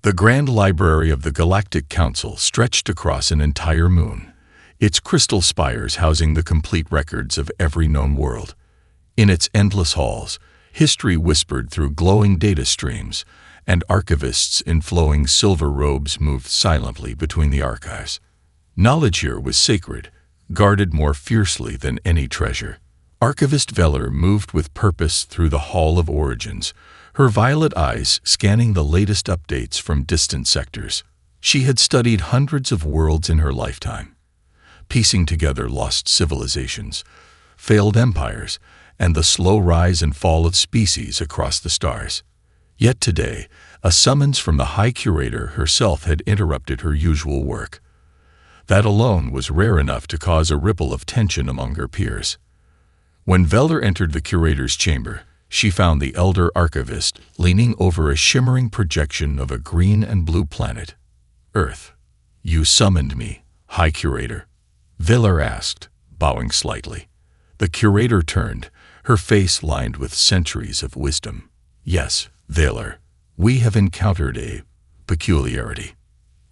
The Grand Library of the Galactic Council stretched across an entire moon, its crystal spires housing the complete records of every known world. In its endless halls, history whispered through glowing data streams, and archivists in flowing silver robes moved silently between the archives. Knowledge here was sacred, guarded more fiercely than any treasure. Archivist Veller moved with purpose through the Hall of Origins, her violet eyes scanning the latest updates from distant sectors. She had studied hundreds of worlds in her lifetime, piecing together lost civilizations, failed empires, and the slow rise and fall of species across the stars. Yet today, a summons from the High Curator herself had interrupted her usual work. That alone was rare enough to cause a ripple of tension among her peers. When Veller entered the Curator's chamber, she found the elder archivist leaning over a shimmering projection of a green and blue planet. "Earth, you summoned me, High Curator?" Veller asked, bowing slightly. The Curator turned, her face lined with centuries of wisdom. "Yes, Veller, we have encountered a peculiarity."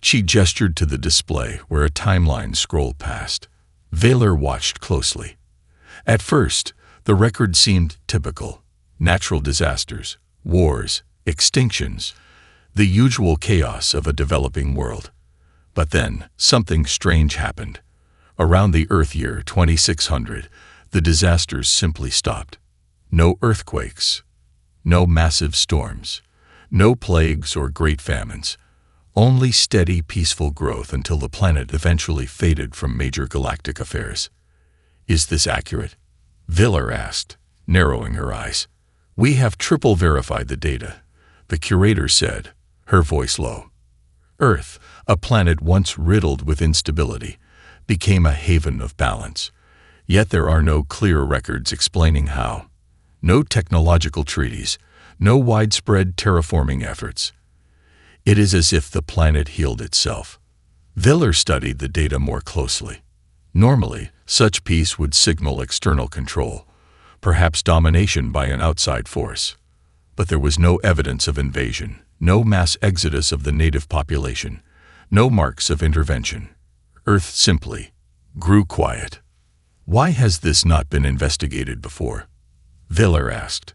She gestured to the display where a timeline scrolled past. Veller watched closely. At first, the record seemed typical. Natural disasters, wars, extinctions, the usual chaos of a developing world. But then, something strange happened. Around the Earth year 2600, the disasters simply stopped. No earthquakes, no massive storms, no plagues or great famines. Only steady, peaceful growth until the planet eventually faded from major galactic affairs. "Is this accurate?" Veller asked, narrowing her eyes. "We have triple verified the data," the Curator said, her voice low. Earth, a planet once riddled with instability, became a haven of balance. Yet there are no clear records explaining how. No technological treaties, no widespread terraforming efforts. It is as if the planet healed itself. Veller studied the data more closely. Normally, such peace would signal external control, perhaps domination by an outside force. But there was no evidence of invasion, no mass exodus of the native population, no marks of intervention. Earth simply grew quiet. "Why has this not been investigated before?" Veller asked.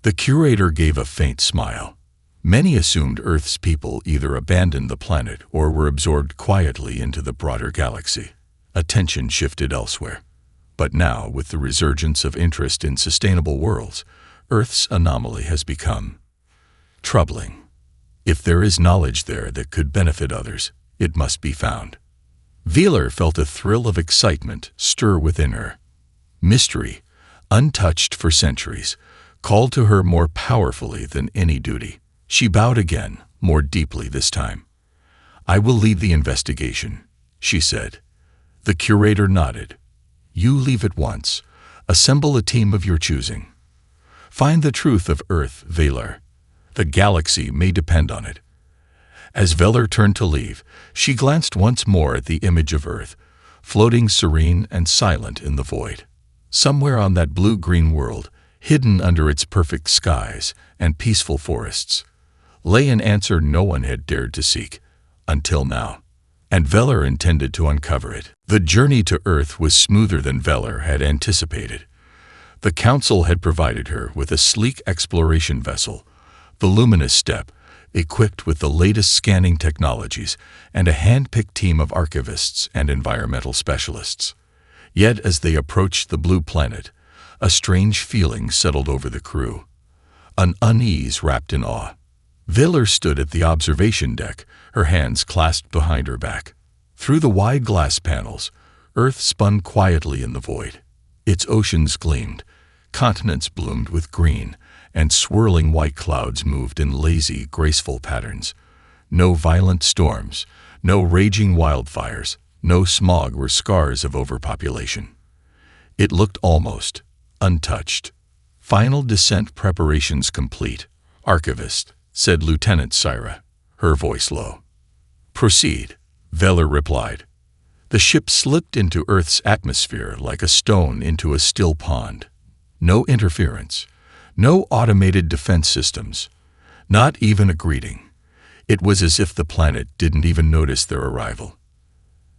The Curator gave a faint smile. Many assumed Earth's people either abandoned the planet or were absorbed quietly into the broader galaxy. Attention shifted elsewhere. But now, with the resurgence of interest in sustainable worlds, Earth's anomaly has become troubling. If there is knowledge there that could benefit others, it must be found. Veller felt a thrill of excitement stir within her. Mystery, untouched for centuries, called to her more powerfully than any duty. She bowed again, more deeply this time. "I will lead the investigation," she said. The Curator nodded. "You leave at once. Assemble a team of your choosing. Find the truth of Earth, Veller. The galaxy may depend on it." As Veller turned to leave, she glanced once more at the image of Earth, floating serene and silent in the void. Somewhere on that blue-green world, hidden under its perfect skies and peaceful forests, lay an answer no one had dared to seek, until now. And Veller intended to uncover it. The journey to Earth was smoother than Veller had anticipated. The Council had provided her with a sleek exploration vessel, the Luminous Step, equipped with the latest scanning technologies, and a hand-picked team of archivists and environmental specialists. Yet as they approached the blue planet, a strange feeling settled over the crew, an unease wrapped in awe. Veller stood at the observation deck, her hands clasped behind her back. Through the wide glass panels, Earth spun quietly in the void. Its oceans gleamed, continents bloomed with green, and swirling white clouds moved in lazy, graceful patterns. No violent storms, no raging wildfires, no smog or scars of overpopulation. It looked almost untouched. "Final descent preparations complete, Archivist," said Lieutenant Syra, her voice low. "Proceed," Veller replied. The ship slipped into Earth's atmosphere like a stone into a still pond. No interference, no automated defense systems, not even a greeting. It was as if the planet didn't even notice their arrival.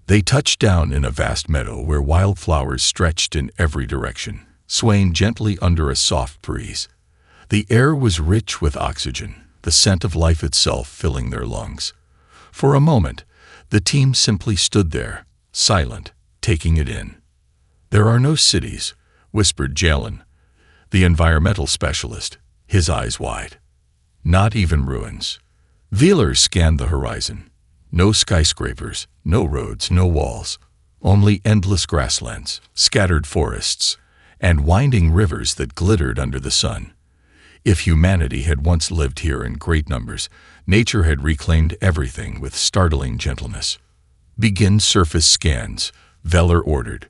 They touched down in a vast meadow where wildflowers stretched in every direction, swaying gently under a soft breeze. The air was rich with oxygen, the scent of life itself filling their lungs. For a moment, the team simply stood there, silent, taking it in. "There are no cities," whispered Jalen, the environmental specialist, his eyes wide. "Not even ruins." Wheeler scanned the horizon. No skyscrapers, no roads, no walls. Only endless grasslands, scattered forests, and winding rivers that glittered under the sun. If humanity had once lived here in great numbers, nature had reclaimed everything with startling gentleness. "Begin surface scans," Wheeler ordered.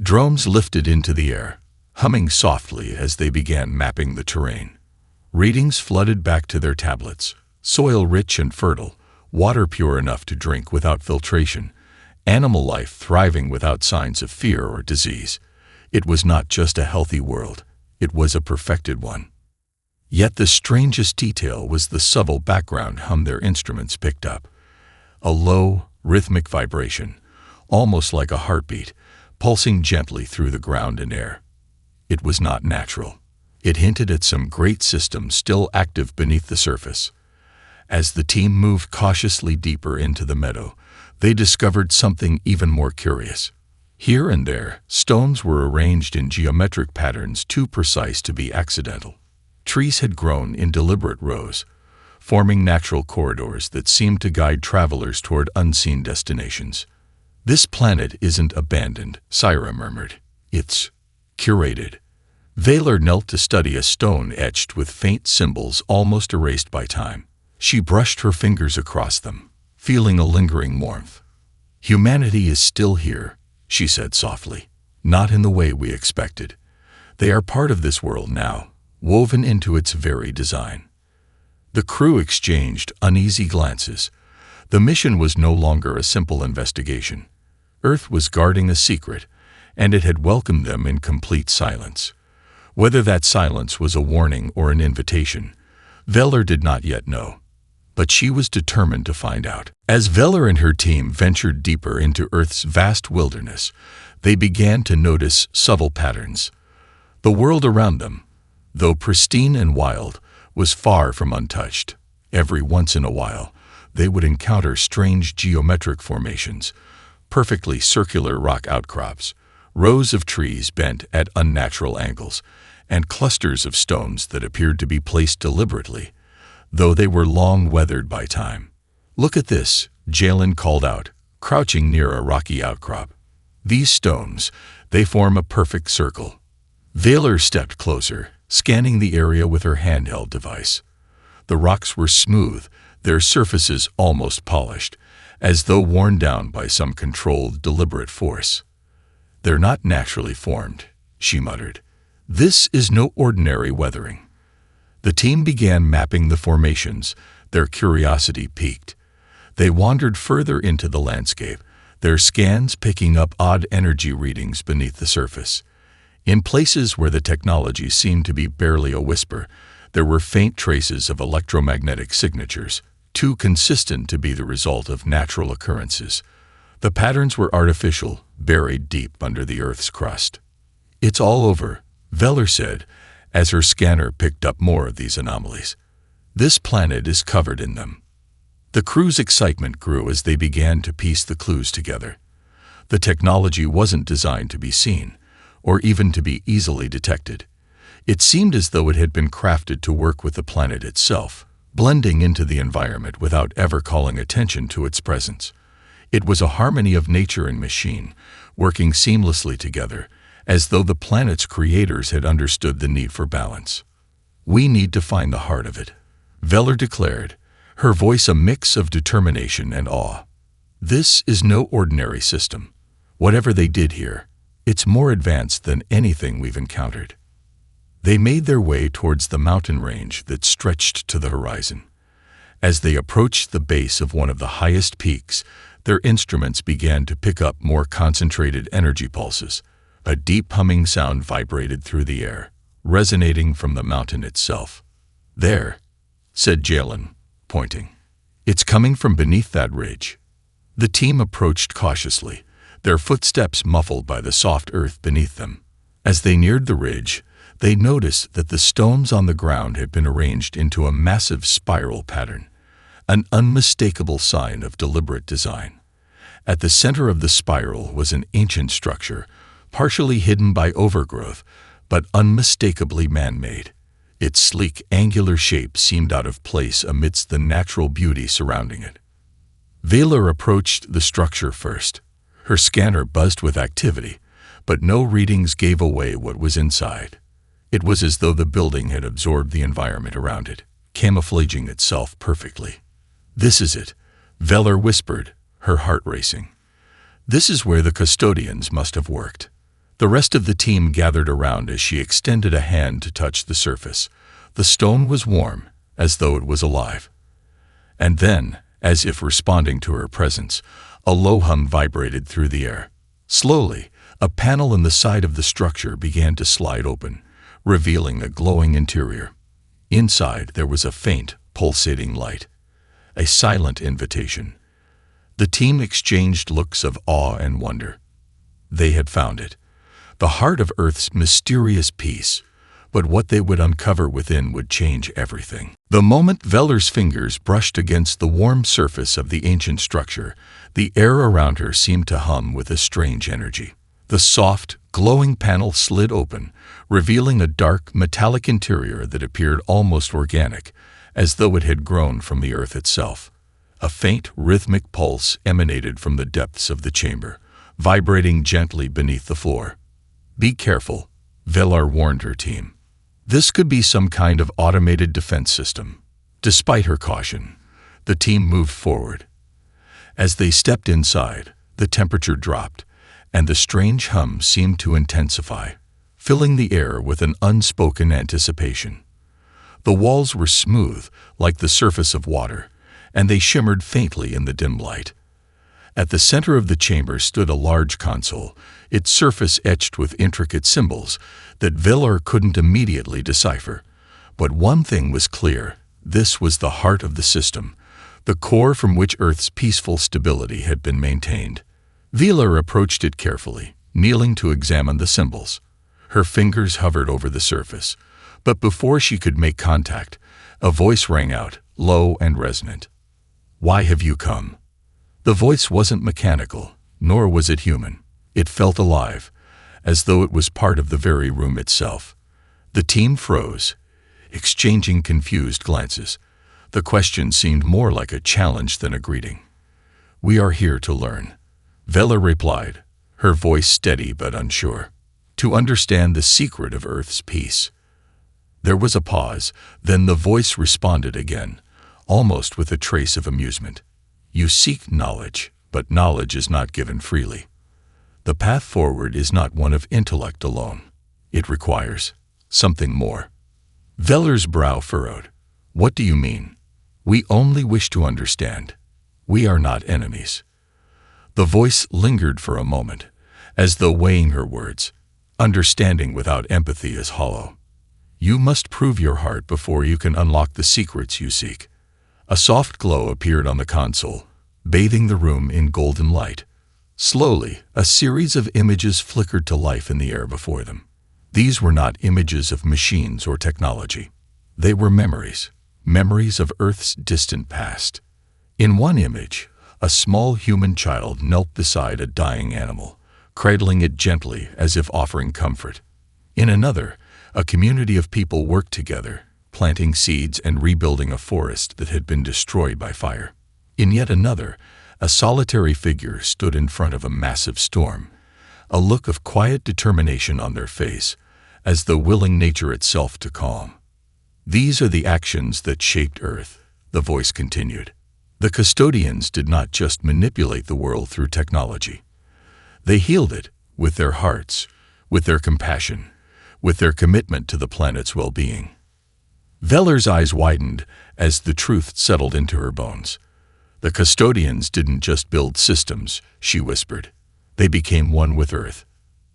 Drones lifted into the air, humming softly as they began mapping the terrain. Readings flooded back to their tablets, soil rich and fertile, water pure enough to drink without filtration, animal life thriving without signs of fear or disease. It was not just a healthy world, it was a perfected one. Yet the strangest detail was the subtle background hum their instruments picked up. A low, rhythmic vibration, almost like a heartbeat, pulsing gently through the ground and air. It was not natural. It hinted at some great system still active beneath the surface. As the team moved cautiously deeper into the meadow, they discovered something even more curious. Here and there, stones were arranged in geometric patterns too precise to be accidental. Trees had grown in deliberate rows, forming natural corridors that seemed to guide travelers toward unseen destinations. "This planet isn't abandoned," Syra murmured. "It's curated." Wheeler knelt to study a stone etched with faint symbols almost erased by time. She brushed her fingers across them, feeling a lingering warmth. "Humanity is still here," she said softly. "Not in the way we expected. They are part of this world now, woven into its very design." The crew exchanged uneasy glances. The mission was no longer a simple investigation. Earth was guarding a secret, and it had welcomed them in complete silence. Whether that silence was a warning or an invitation, Wheeler did not yet know. But she was determined to find out. As Wheeler and her team ventured deeper into Earth's vast wilderness, they began to notice subtle patterns. The world around them, though pristine and wild, was far from untouched. Every once in a while, they would encounter strange geometric formations, perfectly circular rock outcrops, rows of trees bent at unnatural angles, and clusters of stones that appeared to be placed deliberately, though they were long weathered by time. "Look at this," Jalen called out, crouching near a rocky outcrop. "These stones, they form a perfect circle." Wheeler stepped closer, scanning the area with her handheld device. The rocks were smooth, their surfaces almost polished, as though worn down by some controlled, deliberate force. "They're not naturally formed," she muttered. "This is no ordinary weathering." The team began mapping the formations, their curiosity piqued. They wandered further into the landscape, their scans picking up odd energy readings beneath the surface. In places where the technology seemed to be barely a whisper, there were faint traces of electromagnetic signatures, too consistent to be the result of natural occurrences. The patterns were artificial, buried deep under the Earth's crust. "It's all over," Wheeler said, as her scanner picked up more of these anomalies. "This planet is covered in them." The crew's excitement grew as they began to piece the clues together. The technology wasn't designed to be seen, or even to be easily detected. It seemed as though it had been crafted to work with the planet itself, blending into the environment without ever calling attention to its presence. It was a harmony of nature and machine, working seamlessly together, as though the planet's creators had understood the need for balance. "We need to find the heart of it," Wheeler declared, her voice a mix of determination and awe. "This is no ordinary system. Whatever they did here, it's more advanced than anything we've encountered." They made their way towards the mountain range that stretched to the horizon. As they approached the base of one of the highest peaks, their instruments began to pick up more concentrated energy pulses. A deep humming sound vibrated through the air, resonating from the mountain itself. "There," said Jalen, pointing. It's coming from beneath that ridge. The team approached cautiously, their footsteps muffled by the soft earth beneath them. As they neared the ridge, they noticed that the stones on the ground had been arranged into a massive spiral pattern, an unmistakable sign of deliberate design. At the center of the spiral was an ancient structure, partially hidden by overgrowth, but unmistakably man-made. Its sleek, angular shape seemed out of place amidst the natural beauty surrounding it. Valor approached the structure first. Her scanner buzzed with activity, but no readings gave away what was inside. It was as though the building had absorbed the environment around it, camouflaging itself perfectly. "This is it," Valor whispered, her heart racing. "This is where the custodians must have worked." The rest of the team gathered around as she extended a hand to touch the surface. The stone was warm, as though it was alive. And then, as if responding to her presence, a low hum vibrated through the air. Slowly, a panel in the side of the structure began to slide open, revealing a glowing interior. Inside, there was a faint, pulsating light, a silent invitation. The team exchanged looks of awe and wonder. They had found it, the heart of Earth's mysterious peace, but what they would uncover within would change everything. The moment Valor's fingers brushed against the warm surface of the ancient structure, the air around her seemed to hum with a strange energy. The soft, glowing panel slid open, revealing a dark, metallic interior that appeared almost organic, as though it had grown from the earth itself. A faint, rhythmic pulse emanated from the depths of the chamber, vibrating gently beneath the floor. "Be careful," Valor warned her team. This could be some kind of automated defense system. Despite her caution, the team moved forward. As they stepped inside, the temperature dropped, and the strange hum seemed to intensify, filling the air with an unspoken anticipation. The walls were smooth, like the surface of water, and they shimmered faintly in the dim light. At the center of the chamber stood a large console, its surface etched with intricate symbols that Valor couldn't immediately decipher. But one thing was clear: this was the heart of the system, the core from which Earth's peaceful stability had been maintained. Valor approached it carefully, kneeling to examine the symbols. Her fingers hovered over the surface, but before she could make contact, a voice rang out, low and resonant. "Why have you come?" The voice wasn't mechanical, nor was it human. It felt alive, as though it was part of the very room itself. The team froze, exchanging confused glances. The question seemed more like a challenge than a greeting. "We are here to learn," Valor replied, her voice steady but unsure. "To understand the secret of Earth's peace." There was a pause, then the voice responded again, almost with a trace of amusement. "You seek knowledge, but knowledge is not given freely. The path forward is not one of intellect alone. It requires something more." Valor's brow furrowed. "What do you mean?" "We only wish to understand. We are not enemies." The voice lingered for a moment, as though weighing her words. "Understanding without empathy is hollow. You must prove your heart before you can unlock the secrets you seek." A soft glow appeared on the console, bathing the room in golden light. Slowly, a series of images flickered to life in the air before them. These were not images of machines or technology. They were memories, memories of Earth's distant past. In one image, a small human child knelt beside a dying animal, cradling it gently as if offering comfort. In another, a community of people worked together, planting seeds and rebuilding a forest that had been destroyed by fire. In yet another, a solitary figure stood in front of a massive storm, a look of quiet determination on their face, as though willing nature itself to calm. "These are the actions that shaped Earth," the voice continued. "The custodians did not just manipulate the world through technology. They healed it with their hearts, with their compassion, with their commitment to the planet's well-being." Valor's eyes widened as the truth settled into her bones. "The custodians didn't just build systems," she whispered. "They became one with Earth.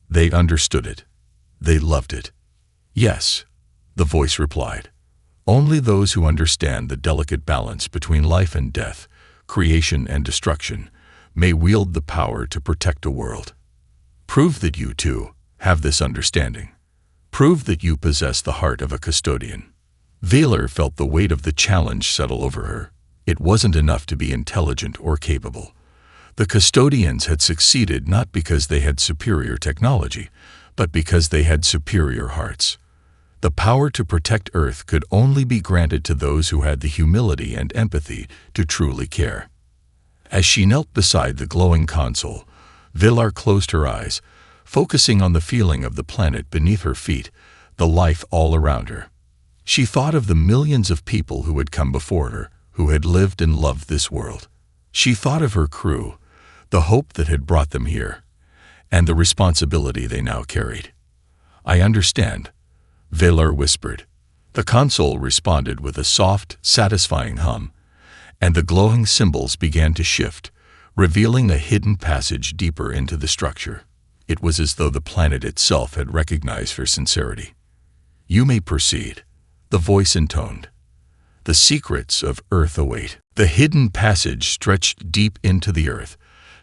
They understood it. They loved it." "Yes," the voice replied. Only those who understand the delicate balance between life and death, creation and destruction, may wield the power to protect a world. Prove that you, too, have this understanding. Prove that you possess the heart of a custodian. Vaylor felt the weight of the challenge settle over her. It wasn't enough to be intelligent or capable. The custodians had succeeded not because they had superior technology, but because they had superior hearts. The power to protect Earth could only be granted to those who had the humility and empathy to truly care. As she knelt beside the glowing console, Vaylor closed her eyes, focusing on the feeling of the planet beneath her feet, the life all around her. She thought of the millions of people who had come before her, who had lived and loved this world. She thought of her crew, the hope that had brought them here, and the responsibility they now carried. "I understand," Vaylor whispered. The console responded with a soft, satisfying hum, and the glowing symbols began to shift, revealing a hidden passage deeper into the structure. It was as though the planet itself had recognized her sincerity. "You may proceed," the voice intoned. "The secrets of Earth await." The hidden passage stretched deep into the earth,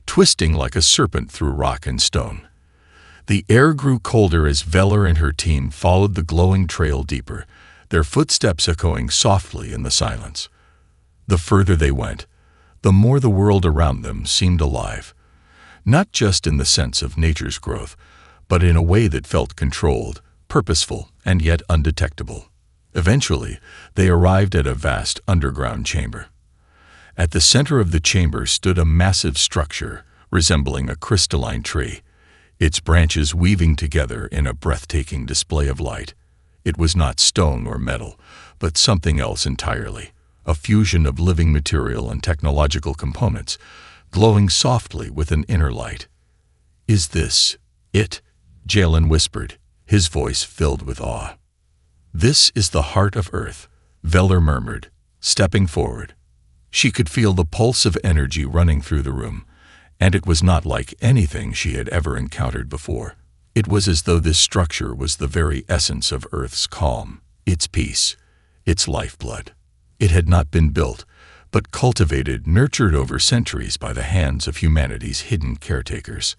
twisting like a serpent through rock and stone. The air grew colder as Vaylor and her team followed the glowing trail deeper, their footsteps echoing softly in the silence. The further they went, the more the world around them seemed alive, not just in the sense of nature's growth, but in a way that felt controlled, purposeful, and yet undetectable. Eventually, they arrived at a vast underground chamber. At the center of the chamber stood a massive structure resembling a crystalline tree, its branches weaving together in a breathtaking display of light. It was not stone or metal, but something else entirely, a fusion of living material and technological components, glowing softly with an inner light. "Is this it?" Jalen whispered, his voice filled with awe. "This is the heart of Earth," Vaylor murmured, stepping forward. She could feel the pulse of energy running through the room, and it was not like anything she had ever encountered before. It was as though this structure was the very essence of Earth's calm, its peace, its lifeblood. It had not been built, but cultivated, nurtured over centuries by the hands of humanity's hidden caretakers.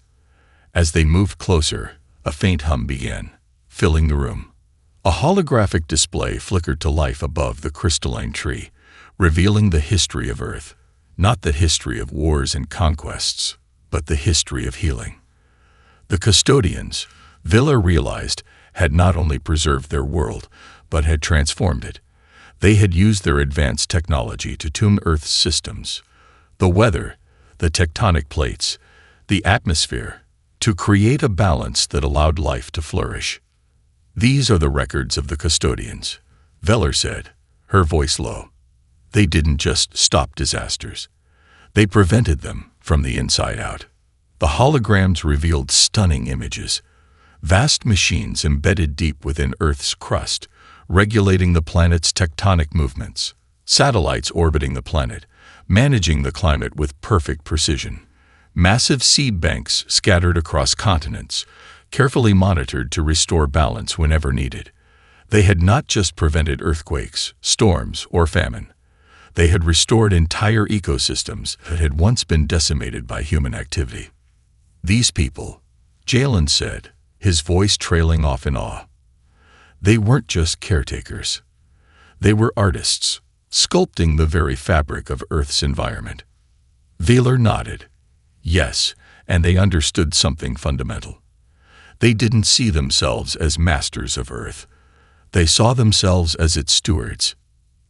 As they moved closer, a faint hum began, filling the room. A holographic display flickered to life above the crystalline tree, revealing the history of Earth, not the history of wars and conquests, but the history of healing. The custodians, Vaylor realized, had not only preserved their world, but had transformed it. They had used their advanced technology to tune Earth's systems, the weather, the tectonic plates, the atmosphere, to create a balance that allowed life to flourish. "These are the records of the custodians," Vaylor said, her voice low. "They didn't just stop disasters. They prevented them from the inside out." The holograms revealed stunning images, vast machines embedded deep within Earth's crust, regulating the planet's tectonic movements, satellites orbiting the planet, managing the climate with perfect precision, massive seed banks scattered across continents, carefully monitored to restore balance whenever needed. They had not just prevented earthquakes, storms, or famine. They had restored entire ecosystems that had once been decimated by human activity. "These people," Jalen said, his voice trailing off in awe. "They weren't just caretakers. They were artists, sculpting the very fabric of Earth's environment." Vaylor nodded. Yes, and they understood something fundamental. They didn't see themselves as masters of Earth. They saw themselves as its stewards,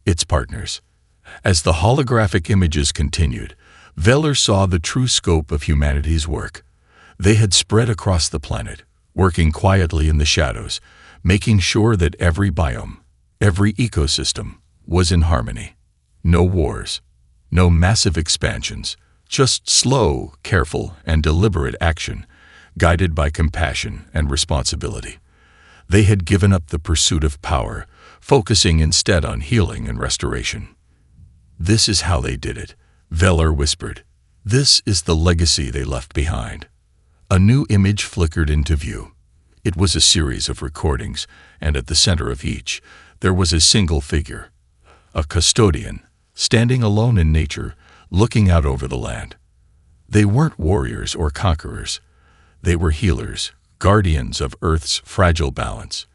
its partners. As the holographic images continued, Vaylor saw the true scope of humanity's work. They had spread across the planet, working quietly in the shadows, making sure that every biome, every ecosystem, was in harmony. No wars, no massive expansions, just slow, careful, and deliberate action, guided by compassion and responsibility. They had given up the pursuit of power, focusing instead on healing and restoration. "This is how they did it," Vaylor whispered. "This is the legacy they left behind." A new image flickered into view. It was a series of recordings, and at the center of each, there was a single figure, a custodian, standing alone in nature, looking out over the land. They weren't warriors or conquerors. They were healers, guardians of Earth's fragile balance.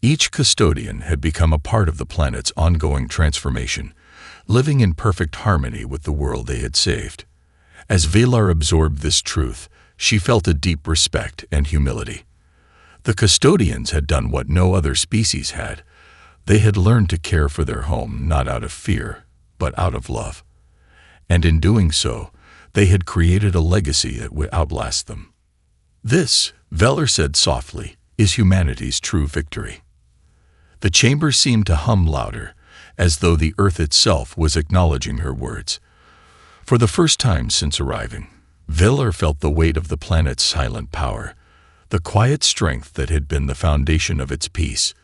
Each custodian had become a part of the planet's ongoing transformation, living in perfect harmony with the world they had saved. As Velar absorbed this truth, she felt a deep respect and humility. The custodians had done what no other species had. They had learned to care for their home not out of fear, but out of love. And in doing so, they had created a legacy that would outlast them. This, Velar said softly, is humanity's true victory. The chamber seemed to hum louder, as though the earth itself was acknowledging her words. For the first time since arriving, Velar felt the weight of the planet's silent power, the quiet strength that had been the foundation of its peace.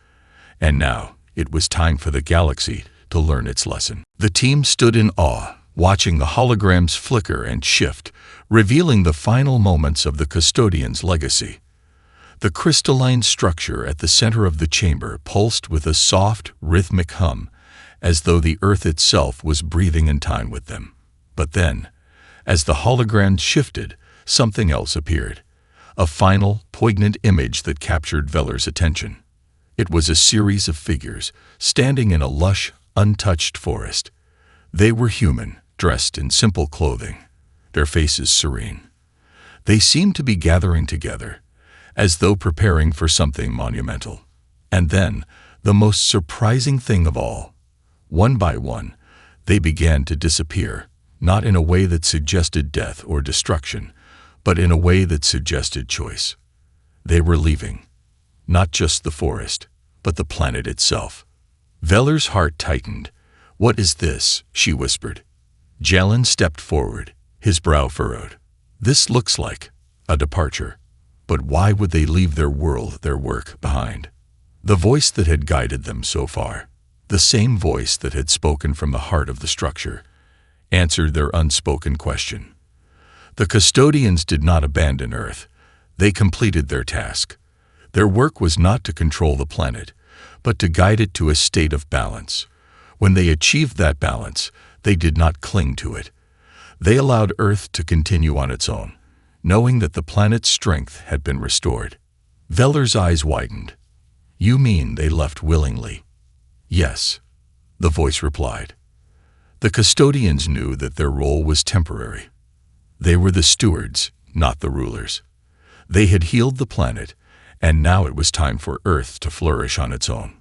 And now, it was time for the galaxy to learn its lesson. The team stood in awe, watching the holograms flicker and shift, revealing the final moments of the custodian's legacy. The crystalline structure at the center of the chamber pulsed with a soft, rhythmic hum, as though the earth itself was breathing in time with them. But then, as the holograms shifted, something else appeared. A final, poignant image that captured Velar's attention. It was a series of figures, standing in a lush, untouched forest. They were human, dressed in simple clothing, their faces serene. They seemed to be gathering together, as though preparing for something monumental. And then, the most surprising thing of all, one by one, they began to disappear, not in a way that suggested death or destruction, but in a way that suggested choice. They were leaving, not just the forest, but the planet itself. Velar's heart tightened. "What is this?" she whispered. Jalen stepped forward, his brow furrowed. "This looks like a departure. But why would they leave their world, their work, behind?" The voice that had guided them so far, the same voice that had spoken from the heart of the structure, answered their unspoken question. The custodians did not abandon Earth. They completed their task. Their work was not to control the planet, but to guide it to a state of balance. When they achieved that balance, they did not cling to it. They allowed Earth to continue on its own, knowing that the planet's strength had been restored. Velar's eyes widened. "You mean they left willingly?" "Yes," the voice replied. The custodians knew that their role was temporary. They were the stewards, not the rulers. They had healed the planet, and now it was time for Earth to flourish on its own.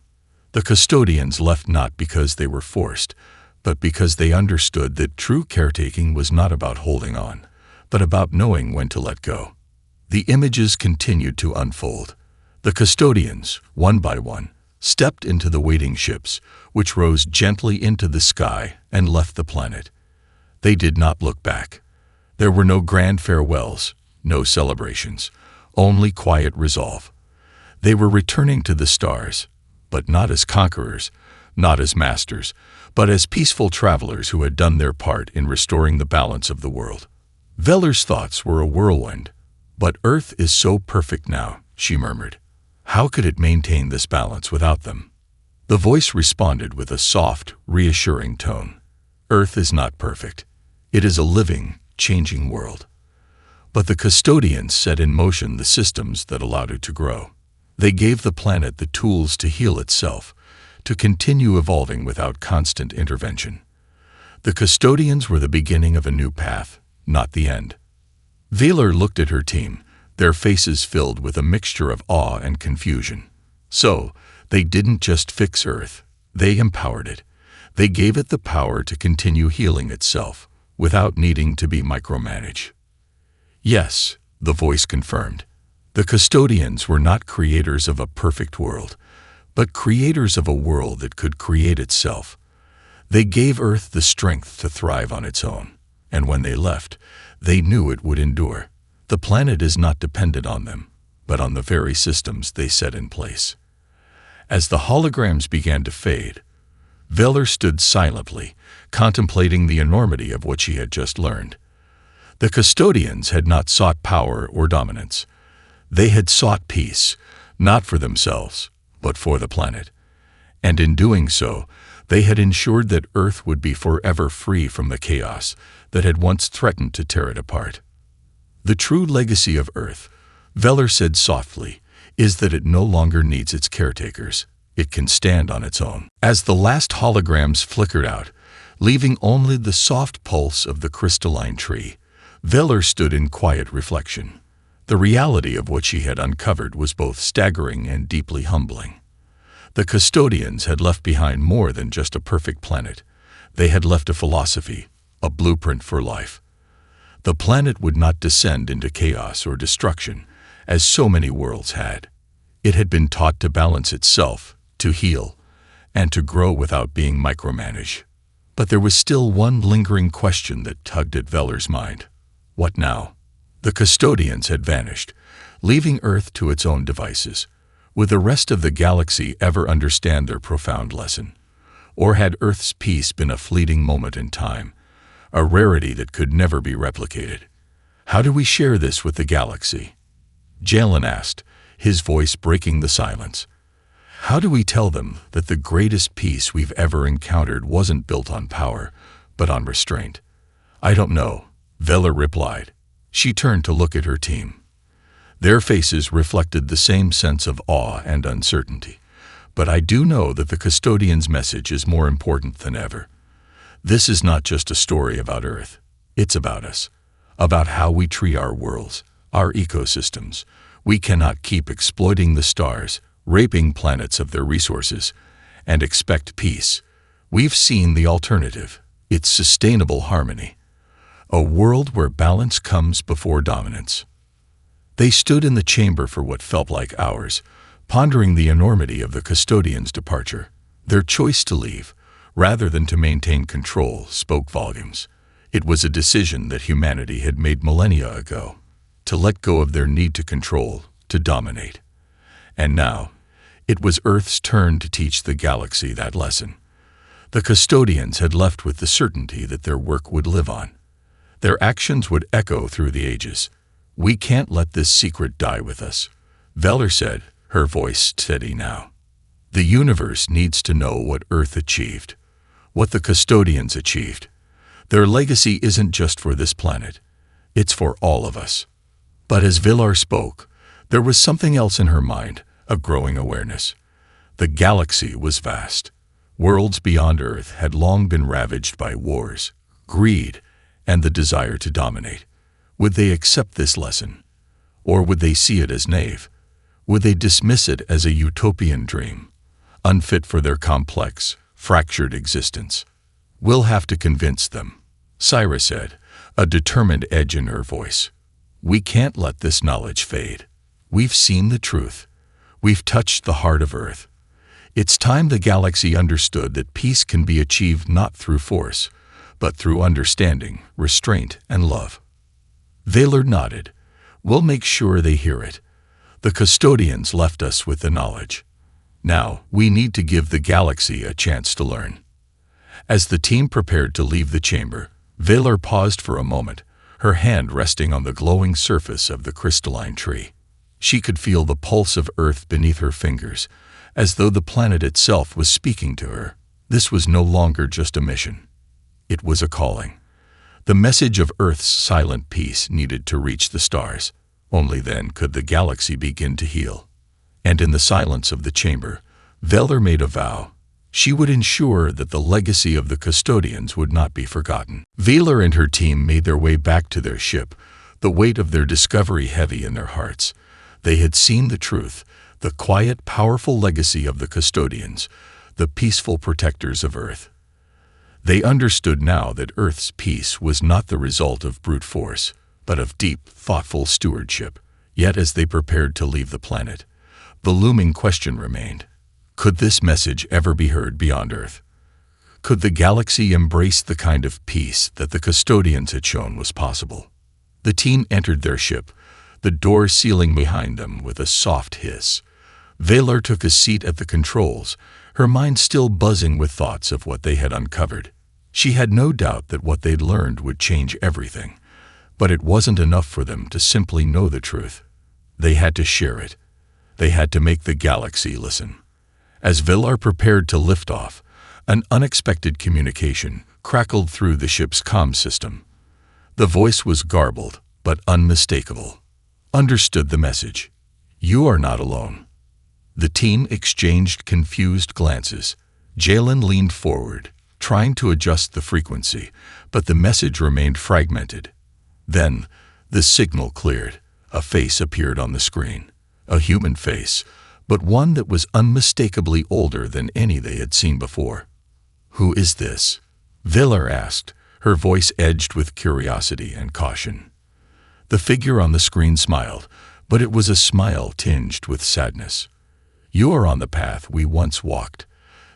The custodians left not because they were forced, but because they understood that true caretaking was not about holding on, but about knowing when to let go. The images continued to unfold. The custodians, one by one, stepped into the waiting ships, which rose gently into the sky and left the planet. They did not look back. There were no grand farewells, no celebrations, only quiet resolve. They were returning to the stars, but not as conquerors, not as masters, but as peaceful travelers who had done their part in restoring the balance of the world. Velar's thoughts were a whirlwind. "But Earth is so perfect now," she murmured. "How could it maintain this balance without them?" The voice responded with a soft, reassuring tone. "Earth is not perfect. It is a living, changing world. But the custodians set in motion the systems that allowed it to grow. They gave the planet the tools to heal itself, to continue evolving without constant intervention. The custodians were the beginning of a new path, not the end." Velar looked at her team, their faces filled with a mixture of awe and confusion. So, they didn't just fix Earth, they empowered it. They gave it the power to continue healing itself, without needing to be micromanaged. "Yes," the voice confirmed. The custodians were not creators of a perfect world, but creators of a world that could create itself. They gave Earth the strength to thrive on its own, and when they left, they knew it would endure. The planet is not dependent on them, but on the very systems they set in place. As the holograms began to fade, Velar stood silently, contemplating the enormity of what she had just learned. The custodians had not sought power or dominance. They had sought peace, not for themselves, but for the planet. And in doing so, they had ensured that Earth would be forever free from the chaos that had once threatened to tear it apart. The true legacy of Earth, Veller said softly, is that it no longer needs its caretakers. It can stand on its own. As the last holograms flickered out, leaving only the soft pulse of the crystalline tree, Veller stood in quiet reflection. The reality of what she had uncovered was both staggering and deeply humbling. The custodians had left behind more than just a perfect planet. They had left a philosophy, a blueprint for life. The planet would not descend into chaos or destruction, as so many worlds had. It had been taught to balance itself, to heal, and to grow without being micromanaged. But there was still one lingering question that tugged at Veller's mind. What now? The custodians had vanished, leaving Earth to its own devices. Would the rest of the galaxy ever understand their profound lesson? Or had Earth's peace been a fleeting moment in time, a rarity that could never be replicated? How do we share this with the galaxy? Jalen asked, his voice breaking the silence. How do we tell them that the greatest peace we've ever encountered wasn't built on power, but on restraint? I don't know, Veller replied. She turned to look at her team. Their faces reflected the same sense of awe and uncertainty. But I do know that the custodian's message is more important than ever. This is not just a story about Earth. It's about us, about how we treat our worlds, our ecosystems. We cannot keep exploiting the stars, raping planets of their resources, and expect peace. We've seen the alternative. It's sustainable harmony. A world where balance comes before dominance. They stood in the chamber for what felt like hours, pondering the enormity of the custodian's departure. Their choice to leave, rather than to maintain control, spoke volumes. It was a decision that humanity had made millennia ago, to let go of their need to control, to dominate. And now, it was Earth's turn to teach the galaxy that lesson. The custodians had left with the certainty that their work would live on. Their actions would echo through the ages. We can't let this secret die with us, Veller said, her voice steady now. The universe needs to know what Earth achieved, what the custodians achieved. Their legacy isn't just for this planet. It's for all of us. But as Veller spoke, there was something else in her mind, a growing awareness. The galaxy was vast. Worlds beyond Earth had long been ravaged by wars, greed, and the desire to dominate. Would they accept this lesson? Or would they see it as naive? Would they dismiss it as a utopian dream, unfit for their complex, fractured existence? We'll have to convince them, Syra said, a determined edge in her voice. We can't let this knowledge fade. We've seen the truth. We've touched the heart of Earth. It's time the galaxy understood that peace can be achieved not through force, but through understanding, restraint, and love. Veller nodded. We'll make sure they hear it. The custodians left us with the knowledge. Now, we need to give the galaxy a chance to learn. As the team prepared to leave the chamber, Veller paused for a moment, her hand resting on the glowing surface of the crystalline tree. She could feel the pulse of Earth beneath her fingers, as though the planet itself was speaking to her. This was no longer just a mission. It was a calling. The message of Earth's silent peace needed to reach the stars. Only then could the galaxy begin to heal. And in the silence of the chamber, Veller made a vow. She would ensure that the legacy of the custodians would not be forgotten. Veller and her team made their way back to their ship, the weight of their discovery heavy in their hearts. They had seen the truth, the quiet, powerful legacy of the custodians, the peaceful protectors of Earth. They understood now that Earth's peace was not the result of brute force, but of deep, thoughtful stewardship. Yet as they prepared to leave the planet, the looming question remained. Could this message ever be heard beyond Earth? Could the galaxy embrace the kind of peace that the custodians had shown was possible? The team entered their ship, the door sealing behind them with a soft hiss. Veller took a seat at the controls, her mind still buzzing with thoughts of what they had uncovered. She had no doubt that what they'd learned would change everything, but it wasn't enough for them to simply know the truth. They had to share it. They had to make the galaxy listen. As Villar prepared to lift off, an unexpected communication crackled through the ship's comm system. The voice was garbled, but unmistakable. Understood the message. "You are not alone." The team exchanged confused glances. Jalen leaned forward, trying to adjust the frequency, but the message remained fragmented. Then, the signal cleared. A face appeared on the screen. A human face, but one that was unmistakably older than any they had seen before. "Who is this?" Villar asked, her voice edged with curiosity and caution. The figure on the screen smiled, but it was a smile tinged with sadness. "You are on the path we once walked,"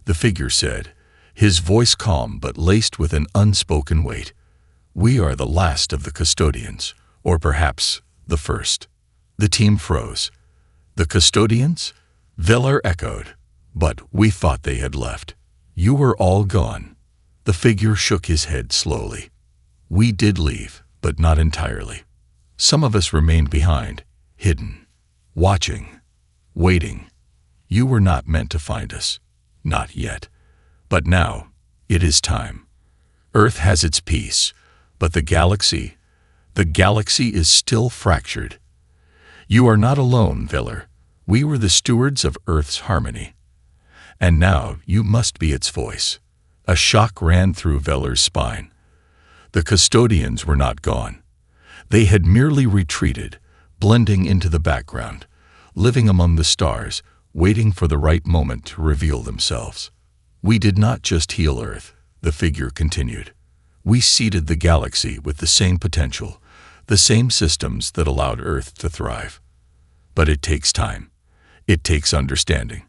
the figure said, his voice calm but laced with an unspoken weight. "We are the last of the custodians, or perhaps the first." The team froze. "The custodians?" Villar echoed. "But we thought they had left." "You were all gone." The figure shook his head slowly. "We did leave, but not entirely. Some of us remained behind, hidden, watching, waiting. You were not meant to find us. Not yet. But now, it is time. Earth has its peace, but the galaxy is still fractured. You are not alone, Villar. We were the stewards of Earth's harmony. And now you must be its voice." A shock ran through Villar's spine. The custodians were not gone. They had merely retreated, blending into the background, living among the stars, waiting for the right moment to reveal themselves. "We did not just heal Earth," the figure continued. "We seeded the galaxy with the same potential, the same systems that allowed Earth to thrive. But it takes time. It takes understanding.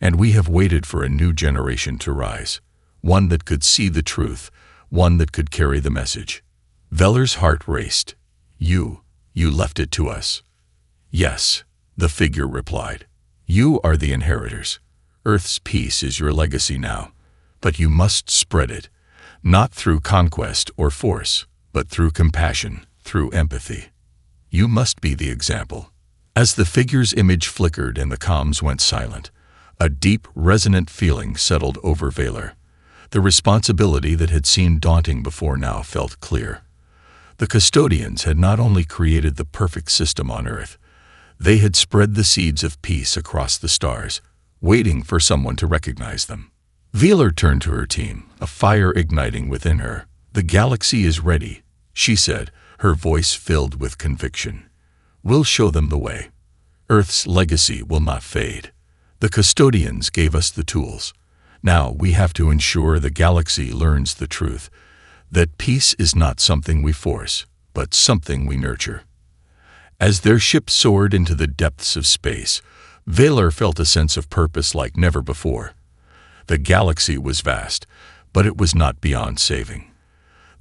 And we have waited for a new generation to rise, one that could see the truth, one that could carry the message." Villar's heart raced. You left it to us." "Yes," the figure replied. "You are the inheritors. Earth's peace is your legacy now. But you must spread it, not through conquest or force, but through compassion, through empathy. You must be the example." As the figure's image flickered and the comms went silent, a deep, resonant feeling settled over Villar. The responsibility that had seemed daunting before now felt clear. The custodians had not only created the perfect system on Earth, they had spread the seeds of peace across the stars, waiting for someone to recognize them. Villar turned to her team, a fire igniting within her. "The galaxy is ready," she said, her voice filled with conviction. "We'll show them the way. Earth's legacy will not fade. The custodians gave us the tools. Now we have to ensure the galaxy learns the truth, that peace is not something we force, but something we nurture." As their ship soared into the depths of space, Villar felt a sense of purpose like never before. The galaxy was vast, but it was not beyond saving.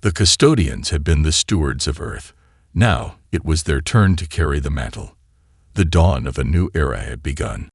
The custodians had been the stewards of Earth. Now it was their turn to carry the mantle. The dawn of a new era had begun.